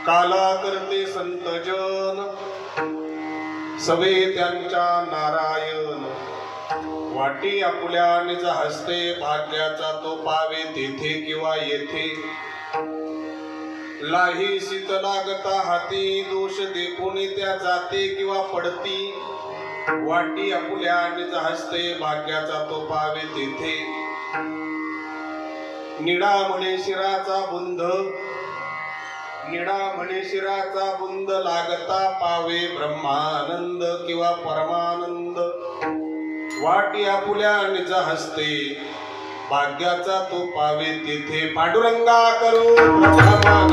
काला करते संत जन सवे त्यांच्या नारायण वाटी आपुल्या निज हस्ते भाग्याचा तो पावे तेथे किंवा येथे लाही शीत लागता हाती दोष देखून त्या जाते किंवा पडती वाटी आपुल्या निज हस्ते भाग्याचा तो पावे तेथे निडा म्हणे शिराचा बुंद निडा म्हणे शिराचा बुंद लागता पावे ब्रह्मानंद किंवा परमानंद वाटी आपुल्या निज हस्ते भाग्याचा तो पावे तिथे पांडुरंगा करू प्रथम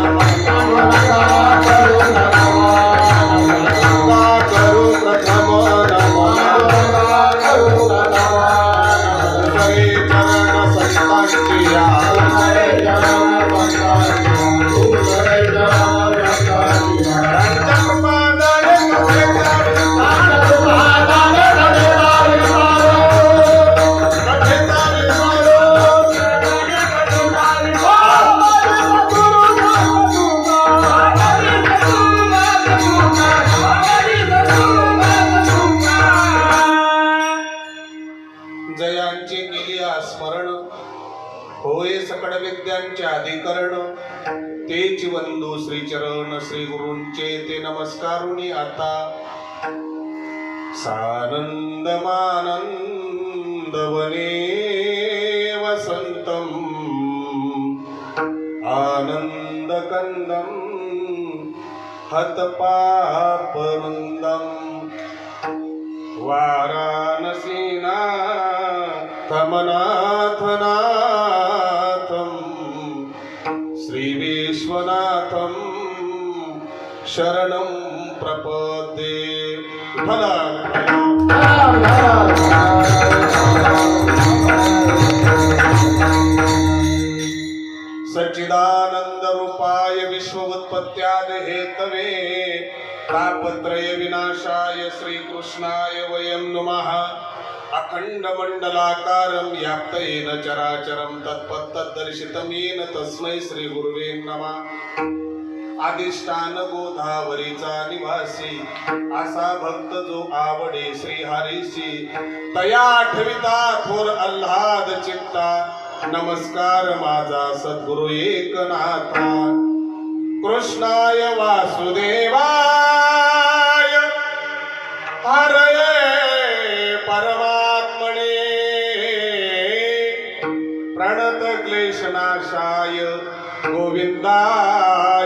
चरण संतांची जयांचे केली स्मरण होय सकळ विद्यांचे अधिकरण तेच वंदू श्री चरण श्री गुरूंचे ते नमस्कारुनी आता सानंद मानंद वने वसंतम आनंद कंदम हत पापरुंदम वाराणसीना नाथनाथम श्री विश्वनाथम शरणं प्रपद्ये सच्चिदानंद रूपाय विश्वोत्पत्त्यादि हेतवे तापत्रय विनाशाय श्रीकृष्णाय वयं नमः अखंड मंडलाकारं व्याप्तेन चराचरं तत्पत्तदर्शितं येन तस्मै श्री गुरुवे नमः अधिष्ठान गोदावरीचा निवासी असा भक्त जो आवडे श्री हरीशी तया आठविता थोर आल्हाद चित्ता नमस्कार माझा सद्गुरु एकनाथा कृष्णाय वासुदेवाय हरये क्लेशनाशाय गोविंदाय